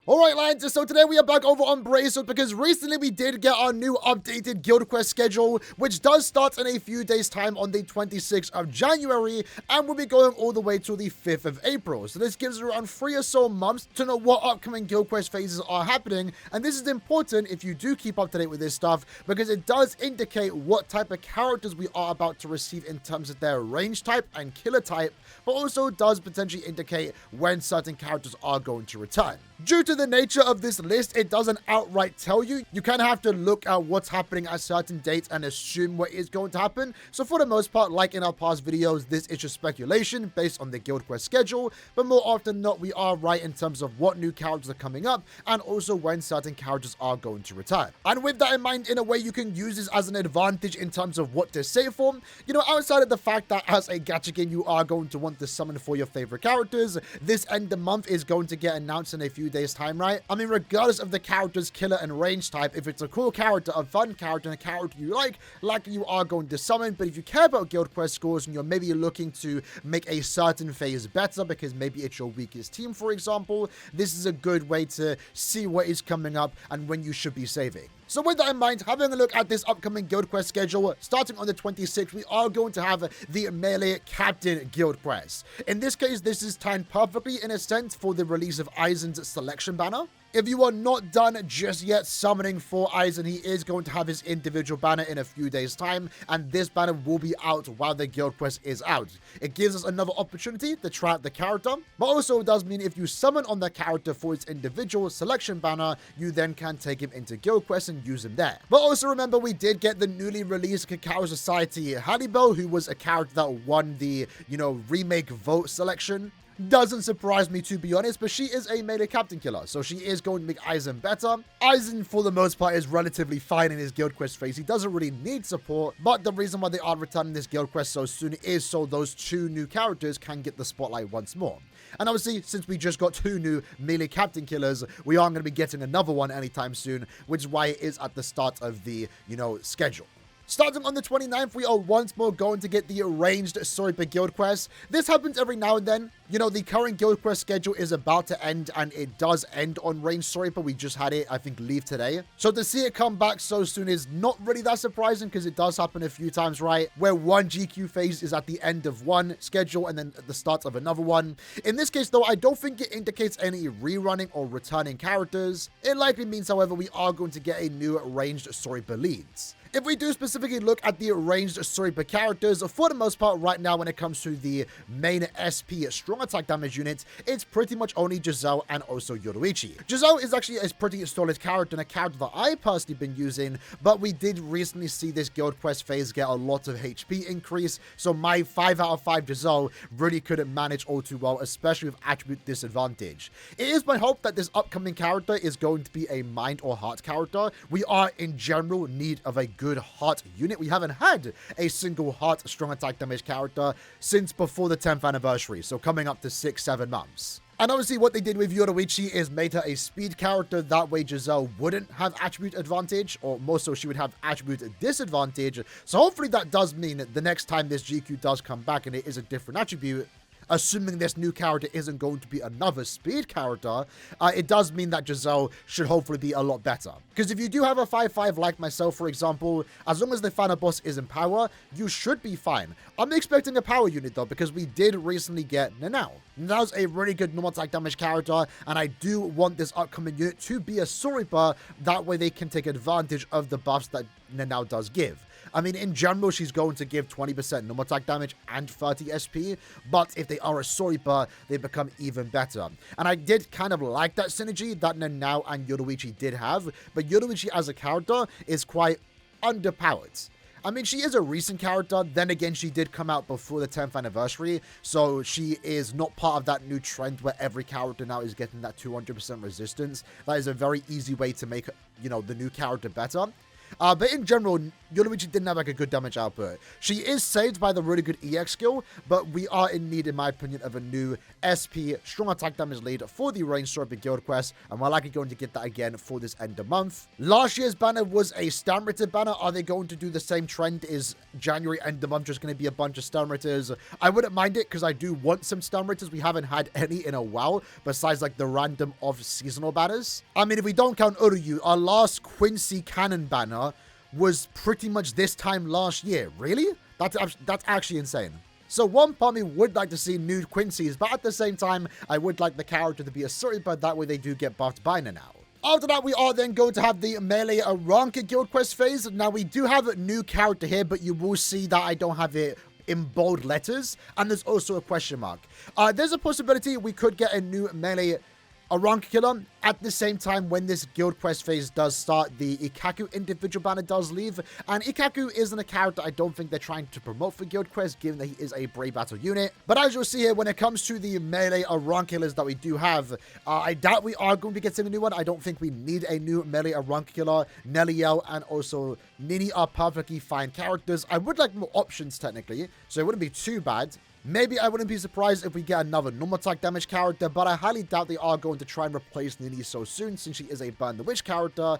Alright lads, so today we are back over on Bracelet because recently we did get our new updated Guild Quest schedule, which does start in a few days time on the 26th of January and will be going all the way to the 5th of April. So this gives us around 3 or so months to know what upcoming Guild Quest phases are happening, and this is important if you do keep up to date with this stuff because it does indicate what type of characters we are about to receive in terms of their range type and killer type, but also does potentially indicate when certain characters are going to return. Due to the nature of this list, it doesn't outright tell you. You kind of have to look at what's happening at certain dates and assume what is going to happen. So for the most part, like in our past videos, this is just speculation based on the Guild Quest schedule, but more often than not, we are right in terms of what new characters are coming up and also when certain characters are going to return. And with that in mind, in a way, you can use this as an advantage in terms of what to save for. You know, outside of the fact that as a gacha game, you are going to want to summon for your favorite characters, this end of month is going to get announced in a few days time, right? I mean, regardless of the character's killer and range type, if it's a cool character, a fun character, and a character you like you are going to summon. But if you care about Guild Quest scores and you're maybe looking to make a certain phase better because maybe it's your weakest team, for example, this is a good way to see what is coming up and when you should be saving. So with that in mind, having a look at this upcoming Guild Quest schedule, starting on the 26th, we are going to have the Melee Captain Guild Quest. In this case, this is timed perfectly in a sense for the release of Aizen's selection banner. If you are not done just yet summoning for Aizen, he is going to have his individual banner in a few days' time, and this banner will be out while the Guild Quest is out. It gives us another opportunity to try out the character, but also does mean if you summon on the character for its individual selection banner, you then can take him into Guild Quest and use him there. But also remember, we did get the newly released Cacao Society Hannibal, who was a character that won the, remake vote selection. Doesn't surprise me, to be honest, but she is a melee captain killer, so she is going to make Aizen better. Aizen, for the most part, is relatively fine in his Guild Quest phase. He doesn't really need support, but the reason why they are returning this Guild Quest so soon is so those two new characters can get the spotlight once more. And obviously, since we just got two new melee captain killers, we aren't going to be getting another one anytime soon, which is why it is at the start of the, schedule. Starting on the 29th, we are once more going to get the arranged Sniper Guild Quest. This happens every now and then. The current Guild Quest schedule is about to end, and it does end on ranged Sniper. We just had it, I think, leave today. So to see it come back so soon is not really that surprising because it does happen a few times, right? Where one GQ phase is at the end of one schedule and then at the start of another one. In this case, though, I don't think it indicates any rerunning or returning characters. It likely means, however, we are going to get a new ranged Sniper leads. If we do specifically look at the ranged Sniper characters, for the most part right now when it comes to the main SP strong attack damage units, it's pretty much only Giselle and also Yoruichi. Giselle is actually a pretty solid character and a character that I personally been using, but we did recently see this Guild Quest phase get a lot of HP increase, so my 5 out of 5 Giselle really couldn't manage all too well, especially with attribute disadvantage. It is my hope that this upcoming character is going to be a mind or heart character. We are in general need of a good heart unit. We haven't had a single heart strong attack damage character since before the 10th anniversary, so coming up to 6-7 months. And obviously what they did with Yoruichi is made her a speed character, that way Giselle wouldn't have attribute advantage, or more so she would have attribute disadvantage. So hopefully that does mean that the next time this GQ does come back and it is a different attribute, assuming this new character isn't going to be another speed character, it does mean that Giselle should hopefully be a lot better. Because if you do have a 5-5 like myself, for example, as long as the final boss is in power, you should be fine. I'm expecting a power unit though, because we did recently get Nanao. Nanao's a really good normal attack damage character, and I do want this upcoming unit to be a Sniper, that way they can take advantage of the buffs that Nanao does give. I mean, in general, she's going to give 20% normal attack damage and 30 SP, but if they are a Sniper, they become even better. And I did kind of like that synergy that Nanao and Yoruichi did have, but Yoruichi as a character is quite underpowered. I mean, she is a recent character, then again, she did come out before the 10th anniversary, so she is not part of that new trend where every character now is getting that 200% resistance. That is a very easy way to make, the new character better. But in general, Yoruichi didn't have like a good damage output. She is saved by the really good EX skill, but we are in need, in my opinion, of a new SP, strong attack damage lead for the ranged sword guild quest, and we're likely going to get that again for this end of month. Last year's banner was a stam rated banner. Are they going to do the same trend? Is January end of month just going to be a bunch of stam raters? I wouldn't mind it because I do want some stam raters. We haven't had any in a while, besides like the random off seasonal banners. I mean, if we don't count Uryu, our last Quincy cannon banner was pretty much this time last year. Really? That's actually insane. So one part of me would like to see new Quincy's, but at the same time, I would like the character to be asserted, but that way they do get buffed by now. After that, we are then going to have the melee arrancar guild quest phase. Now, we do have a new character here, but you will see that I don't have it in bold letters, and there's also a question mark. There's a possibility we could get a new melee arrancar killer. At the same time, when this guild quest phase does start, the Ikaku individual banner does leave, and Ikaku isn't a character I don't think they're trying to promote for guild quest, given that he is a brave battle unit. But as you'll see here, when it comes to the melee arrancar killers that we do have, I doubt we are going to be getting a new one. I don't think we need a new melee arrancar killer. Neliel and also Nini are perfectly fine characters. I would like more options technically, so it wouldn't be too bad. Maybe I wouldn't be surprised if we get another normal attack damage character, but I highly doubt they are going to try and replace Nini so soon, since she is a Burn the Witch character.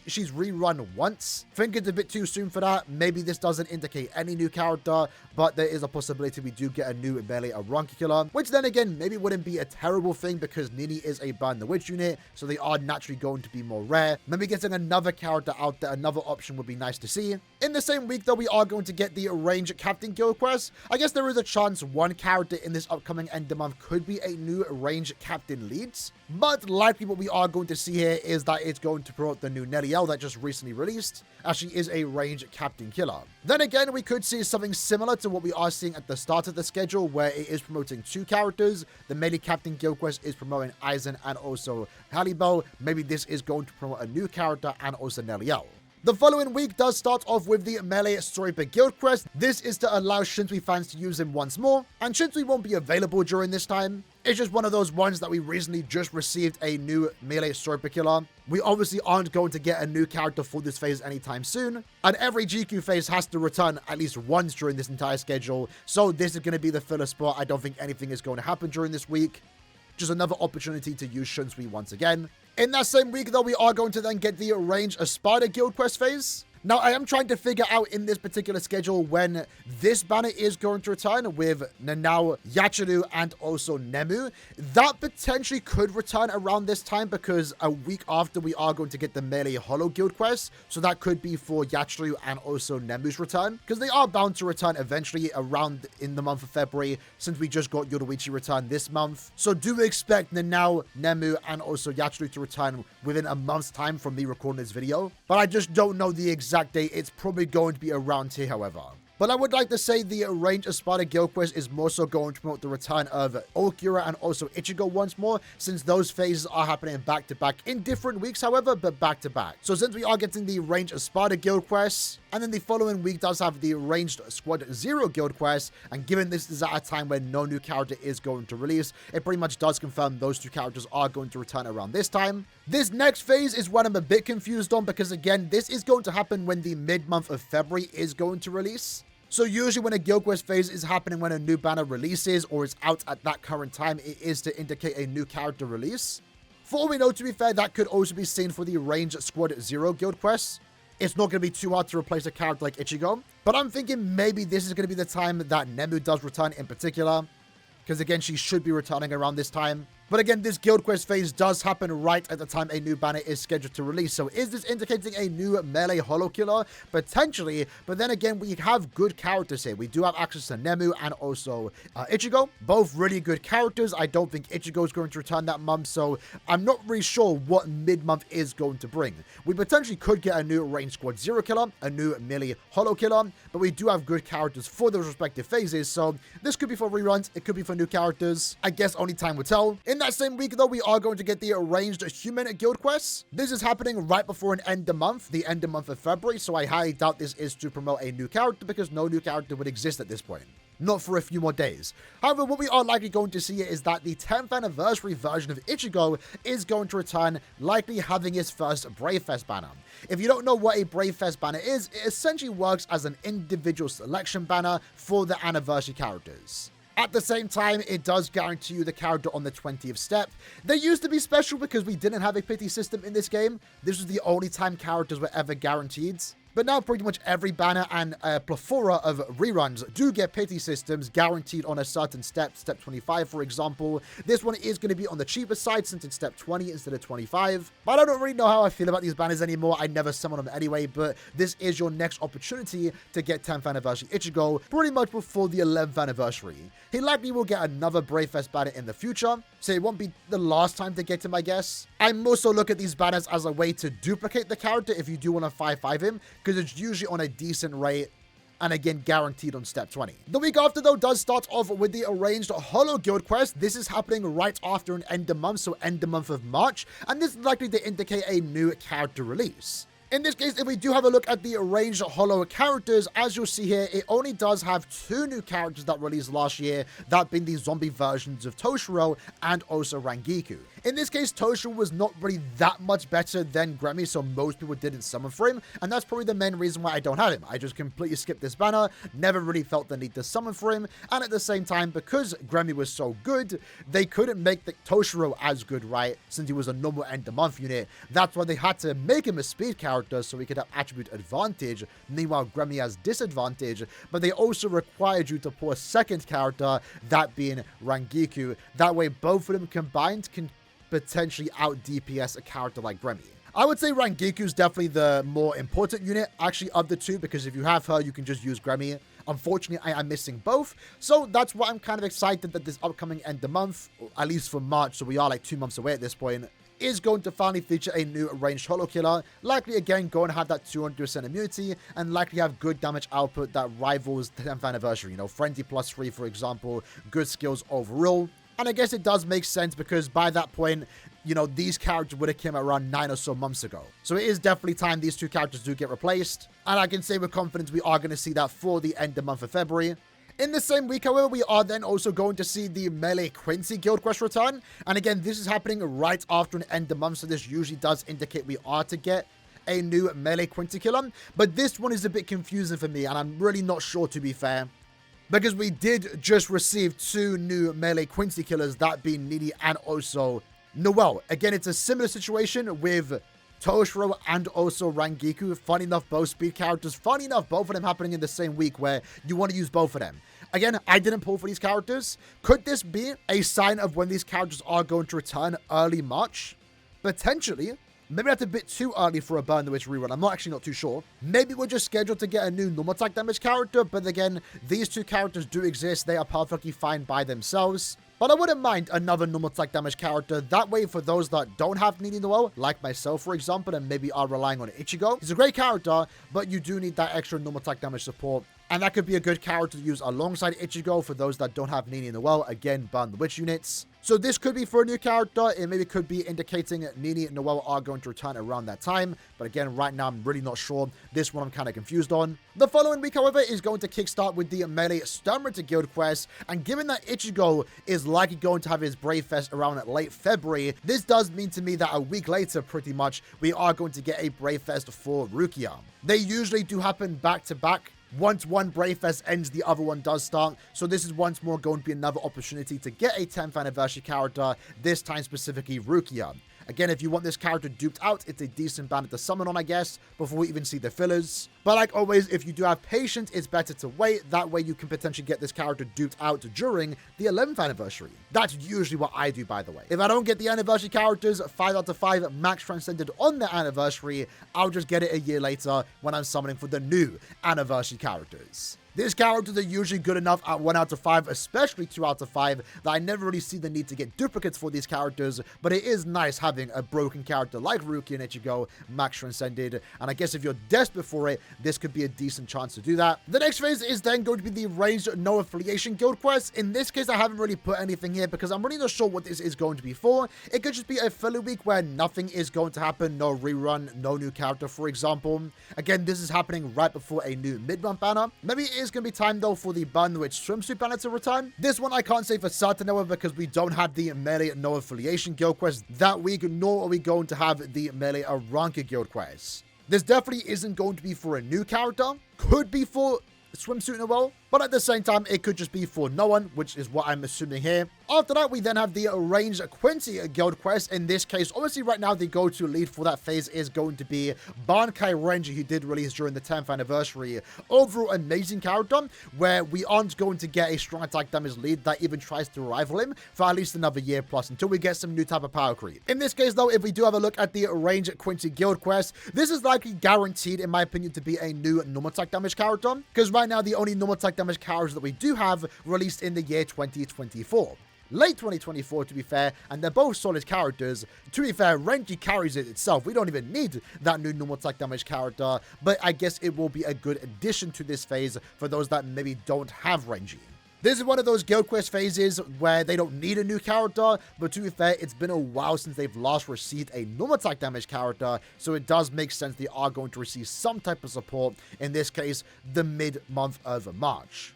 She's rerun once. Think it's a bit too soon for that. Maybe this doesn't indicate any new character, but there is a possibility we do get a new melee arrancar killer, which then again, maybe wouldn't be a terrible thing because Nini is a Burn the Witch unit, so they are naturally going to be more rare. Maybe getting another character out there, another option would be nice to see. In the same week though, we are going to get the Range Captain guild quest. I guess there is a chance one character in this upcoming end of month could be a new range captain leads, but likely what we are going to see here is that it's going to promote the new Neliel that just recently released, as she is a range captain killer. Then again, we could see something similar to what we are seeing at the start of the schedule, where it is promoting two characters. The melee captain guild quest is promoting Aizen and also Halibo. Maybe this is going to promote a new character and also Neliel. The following week does start off with the Melee Storybook Guild Quest. This is to allow Shinsui fans to use him once more, and Shinsui won't be available during this time. It's just one of those ones that we recently just received a new Melee Storybook killer. We obviously aren't going to get a new character for this phase anytime soon, and every GQ phase has to return at least once during this entire schedule, so this is going to be the filler spot. I don't think anything is going to happen during this week. Just another opportunity to use Shinsui once again. In that same week, though, we are going to then get the Range Espada guild quest phase. Now, I am trying to figure out in this particular schedule when this banner is going to return with Nanao, Yachiru, and also Nemu. That potentially could return around this time because a week after we are going to get the Melee Hollow guild quest. So that could be for Yachiru and also Nemu's return, because they are bound to return eventually around in the month of February, since we just got Yoruichi return this month. So do expect Nanao, Nemu, and also Yachiru to return within a month's time from me recording this video. But I just don't know the exact date. It's probably going to be around here, however. But I would like to say the Range Espada guild quest is more so going to promote the return of Okura and also Ichigo once more, since those phases are happening back to back in different weeks, however, but back to back. So since we are getting the Range Espada guild quest, and then the following week does have the Ranged Squad Zero guild quest, and given this is at a time when no new character is going to release, it pretty much does confirm those two characters are going to return around this time. This next phase is what I'm a bit confused on, because again, this is going to happen when the mid-month of February is going to release. So usually when a guild quest phase is happening when a new banner releases or is out at that current time, it is to indicate a new character release. For all we know, to be fair, that could also be seen for the Range Squad Zero guild quest. It's not going to be too hard to replace a character like Ichigo, but I'm thinking maybe this is going to be the time that Nemu does return in particular, because again, she should be returning around this time. But again, this guild quest phase does happen right at the time a new banner is scheduled to release. So is this indicating a new Melee Hollow killer? Potentially. But then again, we have good characters here. We do have access to Nemu and also Ichigo. Both really good characters. I don't think Ichigo is going to return that month. So I'm not really sure what mid-month is going to bring. We potentially could get a new Range Squad Zero killer, a new Melee Hollow killer. But we do have good characters for those respective phases. So this could be for reruns. It could be for new characters. I guess only time will tell. In that same week, though, we are going to get the Arranged Human guild quest. This is happening right before an end of month, the end of month of February, so I highly doubt this is to promote a new character because no new character would exist at this point. not for a few more days. However, what we are likely going to see is that the 10th anniversary version of Ichigo is going to return, likely having its first Brave Fest banner. If you don't know what a Brave Fest banner is, it essentially works as an individual selection banner for the anniversary characters. At the same time, it does guarantee you the character on the 20th step. They used to be special because we didn't have a pity system in this game. This was the only time characters were ever guaranteed. But now pretty much every banner and a plethora of reruns do get pity systems guaranteed on a certain step, step 25 for example. This one is going to be on the cheaper side since it's step 20 instead of 25. But I don't really know how I feel about these banners anymore. I never summon them anyway, but this is your next opportunity to get 10th anniversary Ichigo pretty much before the 11th anniversary. He likely will get another Brave Fest banner in the future, so it won't be the last time to get him, I guess. I also look at these banners as a way to duplicate the character if you do want to 5-5 him, because it's usually on a decent rate and again guaranteed on step 20. The week after though does start off with the arranged Hollow Guild quest. This is happening right after an end of month, so end of month of March, and this is likely to indicate a new character release. In this case, if we do have a look at the arranged Hollow characters, as you'll see here, it only does have 2 new characters that released last year, that being the zombie versions of Toshiro and also Rangiku. In this case, Toshiro was not really that much better than Gremmy, so most people didn't summon for him, and that's probably the main reason why I don't have him. I just completely skipped this banner, never really felt the need to summon for him, and at the same time, because Gremmy was so good, they couldn't make the Toshiro as good, right, since he was a normal end-of-month unit. That's why they had to make him a speed character, so he could have attribute advantage. Meanwhile, Gremmy has disadvantage, but they also required you to pull a second character, that being Rangiku. That way, both of them combined can potentially out DPS a character like Gremmy. I would say Rangiku is definitely the more important unit, actually, of the two, because if you have her, you can just use Gremmy. Unfortunately, I am missing both, so that's why I'm kind of excited that this upcoming end of month, at least for March, so we are like 2 months away at this point, is going to finally feature a new ranged Hollow Killer, likely again going to have that 200% immunity, and likely have good damage output that rivals 10th anniversary, you know, Frenzy +3 for example, good skills overall. And I guess it does make sense because by that point, you know, these characters would have come around 9 or so months ago. So it is definitely time these 2 characters do get replaced. And I can say with confidence we are going to see that for the end of month of February. In the same week, however, we are then also going to see the Melee Quincy Guild Quest return. And again, this is happening right after an end of month, so this usually does indicate we are to get a new Melee Quincy Killer. But this one is a bit confusing for me, and I'm really not sure, to be fair, because we did just receive 2 new Melee Quincy Killers, that being Needy and also Noelle. Again, it's a similar situation with Toshiro and also Rangiku. Funny enough, both speed characters. Funny enough, both of them happening in the same week where you want to use both of them. Again, I didn't pull for these characters. Could this be a sign of when these characters are going to return early March? Potentially. Maybe that's a bit too early for a Burn the Witch rerun. I'm not too sure. Maybe we're just scheduled to get a new normal attack damage character, but again, these 2 characters do exist. They are perfectly fine by themselves. But I wouldn't mind another normal attack damage character. That way, for those that don't have Needy Noelle, like myself, for example, and maybe are relying on Ichigo, he's a great character, but you do need that extra normal attack damage support. And that could be a good character to use alongside Ichigo for those that don't have Needy Noelle. Again, Burn the Witch units. So this could be for a new character. It maybe could be indicating Needy and Noelle are going to return around that time. But again, right now, I'm really not sure. This one I'm kind of confused on. The following week, however, is going to kickstart with the Melee Sturmritter Guild quest. And given that Ichigo is likely going to have his Brave Fest around late February, this does mean to me that a week later, pretty much, we are going to get a Brave Fest for Rukia. They usually do happen back to back. Once one Brave Fest ends, the other one does start. So this is once more going to be another opportunity to get a 10th anniversary character, this time specifically Rukia. Again, if you want this character duped out, it's a decent banner to summon on, I guess, before we even see the fillers. But like always, if you do have patience, it's better to wait. That way you can potentially get this character duped out during the 11th anniversary. That's usually what I do, by the way. If I don't get the anniversary characters 5 out of 5 max transcended on the anniversary, I'll just get it a year later when I'm summoning for the new anniversary characters. These characters are usually good enough at 1 out of 5, especially 2 out of 5, that I never really see the need to get duplicates for these characters, but it is nice having a broken character like Rukia and Ichigo max transcended, and I guess if you're desperate for it, this could be a decent chance to do that. The next phase is then going to be the Ranged No Affiliation Guild quest. In this case, I haven't really put anything here because I'm really not sure what this is going to be for. It could just be a filler week where nothing is going to happen, no rerun, no new character, for example. Again, this is happening right before a new mid-month banner. Maybe it is going to be time, though, for the Burn the Witch swimsuit banner to return. This one I can't say for certain, however, because we don't have the Melee No Affiliation guild quest that week, nor are we going to have the Melee Arrancar guild quest. This definitely isn't going to be for a new character. Could be for Swimsuit Noel, but at the same time, it could just be for no one, which is what I'm assuming here. After that, we then have the arranged Quincy guild quest. In this case, obviously right now, the go-to lead for that phase is going to be Bankai Renji, who did release during the 10th anniversary. Overall, amazing character, where we aren't going to get a strong attack damage lead that even tries to rival him for at least another year plus, until we get some new type of power creep. In this case, though, if we do have a look at the arranged Quincy guild quest, this is likely guaranteed, in my opinion, to be a new normal attack damage character, because right now, the only normal attack damage characters that we do have released in the year 2024. Late 2024, to be fair, and they're both solid characters. To be fair, Renji carries it itself. We don't even need that new normal attack damage character, but I guess it will be a good addition to this phase for those that maybe don't have Renji. This is one of those guild quest phases where they don't need a new character, but to be fair, it's been a while since they've last received a normal attack damage character, so it does make sense they are going to receive some type of support, in this case, the mid-month of March.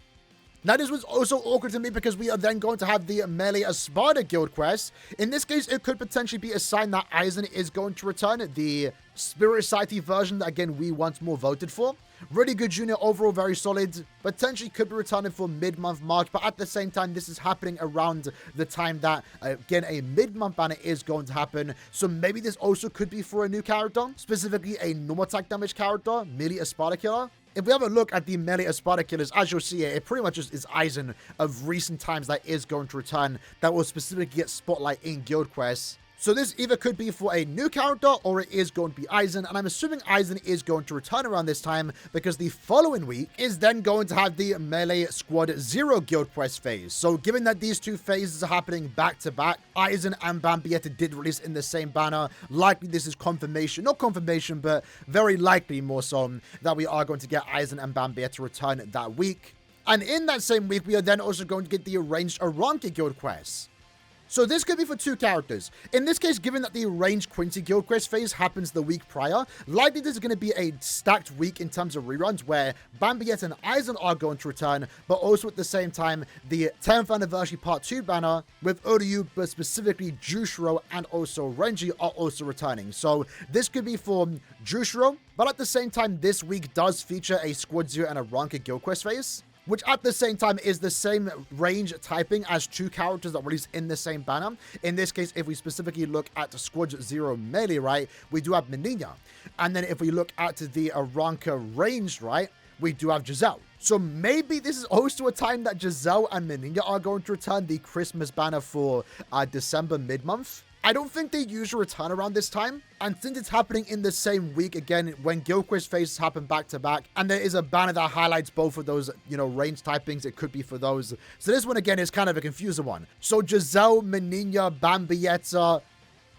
Now, this was also awkward to me because we are then going to have the Melee Espada guild quest. In this case, it could potentially be a sign that Aizen is going to return, the Spirit Society version that, again, we once more voted for. Really good junior overall, very solid. Potentially could be returning for mid-month March, but at the same time, this is happening around the time that, again, a mid-month banner is going to happen. So maybe this also could be for a new character, specifically a normal attack damage character, Melee Espada Killer. If we have a look at the Melee Espada Killers, as you'll see it pretty much just is Aizen of recent times that is going to return, that will specifically get spotlight in guild quests. So this either could be for a new character or it is going to be Aizen, and I'm assuming Aizen is going to return around this time because the following week is then going to have the Melee Squad 0 guild quest phase. So given that these two phases are happening back to back, Aizen and Bambietta did release in the same banner. Likely this is confirmation, not confirmation, but very likely more so that we are going to get Aizen and Bambietta return that week. And in that same week, we are then also going to get the arranged arrancar guild quest. So this could be for two characters. In this case, given that the arranged Quincy guild quest phase happens the week prior, likely this is going to be a stacked week in terms of reruns where Bambietta and Aizen are going to return, but also at the same time, the 10th anniversary part 2 banner with Uryu, but specifically Jushiro and also Renji are also returning. So this could be for Jushiro, but at the same time, this week does feature a Squad 0 and a Arrancar guild quest phase, which at the same time is the same range typing as two characters that release in the same banner. In this case, if we specifically look at the Squad 0 Melee, right, we do have Menina. And then if we look at the Arrancar ranged, right, we do have Giselle. So maybe this is also a time that Giselle and Menina are going to return the Christmas banner for December mid-month. I don't think they usually return around this time, and since it's happening in the same week, again, when guild quest phases happen back to back, and there is a banner that highlights both of those, range typings, it could be for those. So this one, again, is kind of a confusing one. So Giselle, Menina, Bambietta,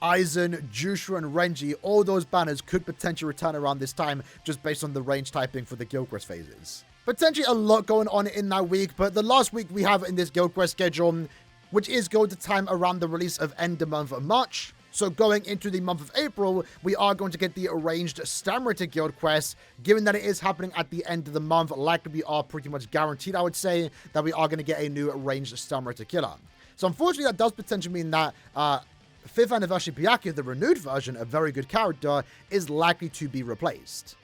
Aizen, Jushiro, and Renji, all those banners could potentially return around this time, just based on the range typing for the guild quest phases. Potentially a lot going on in that week, but the last week we have in this guild quest schedule, which is going to time around the release of end of month of March. So going into the month of April, we are going to get the arranged Stammerita guild quest. Given that it is happening at the end of the month, likely we are pretty much guaranteed, I would say, that we are going to get a new arranged Stammerita killer. So unfortunately, that does potentially mean that 5th anniversary Byakuya, the renewed version, a very good character, is likely to be replaced.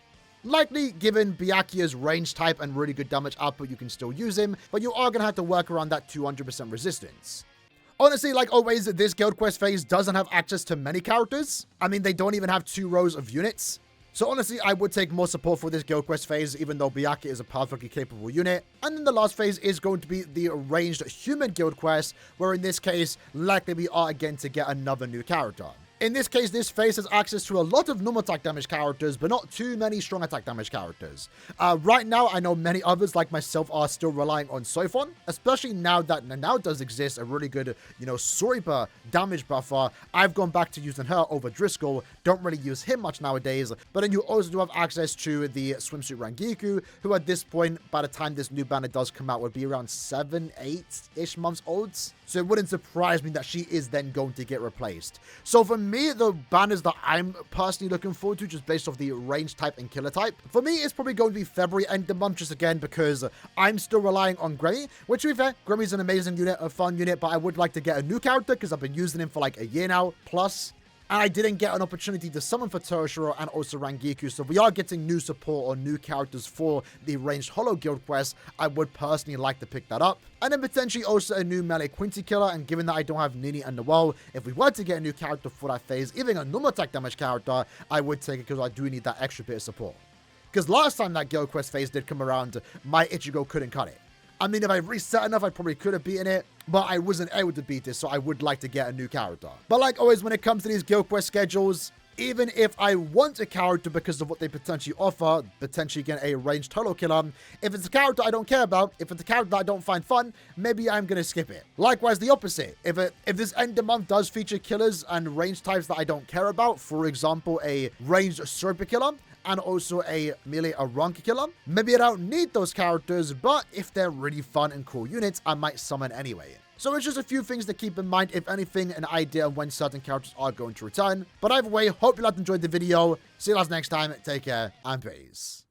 Likely, given Byakuya's range type and really good damage output, you can still use him, but you are going to have to work around that 200% resistance. Honestly, like always, this guild quest phase doesn't have access to many characters. I mean, they don't even have 2 rows of units. So honestly, I would take more support for this guild quest phase, even though Byakuya is a perfectly capable unit. And then the last phase is going to be the arranged human guild quest, where in this case, likely we are again to get another new character. In this case, this phase has access to a lot of normal attack damage characters, but not too many strong attack damage characters. Right now, I know many others like myself are still relying on Soifon, especially now that Nanao does exist, a really good, Soriba damage buffer. I've gone back to using her over Driscoll, don't really use him much nowadays, but then you also do have access to the Swimsuit Rangiku, who at this point, by the time this new banner does come out, would be around 7-8-ish months old. So it wouldn't surprise me that she is then going to get replaced. So for me, the banners that I'm personally looking forward to, just based off the range type and killer type, for me, it's probably going to be February end of month, just again, because I'm still relying on Grammy, which to be fair, Grammy's an amazing unit, a fun unit, but I would like to get a new character, because I've been using him for like a year now, plus. And I didn't get an opportunity to summon for Tershiro and also Rangiku, so we are getting new support or new characters for the ranged Hollow Guild quest. I would personally like to pick that up. And then potentially also a new melee Quincy killer, and given that I don't have Nini and Noelle, if we were to get a new character for that phase, even a normal attack damage character, I would take it because I do need that extra bit of support. Because last time that Guild quest phase did come around, my Ichigo couldn't cut it. I mean, if I reset enough, I probably could have beaten it, but I wasn't able to beat it, so I would like to get a new character. But like always, when it comes to these Guild Quest schedules, even if I want a character because of what they potentially offer, potentially get a ranged Hollow Killer, if it's a character I don't care about, if it's a character that I don't find fun, maybe I'm going to skip it. Likewise, the opposite. If this end of month does feature killers and range types that I don't care about, for example, a ranged Serpent Killer, and also a melee arrancar killer, maybe I don't need those characters, but if they're really fun and cool units, I might summon anyway. So it's just a few things to keep in mind, if anything, an idea of when certain characters are going to return. But either way, hope you guys enjoyed the video. See you guys next time. Take care and peace.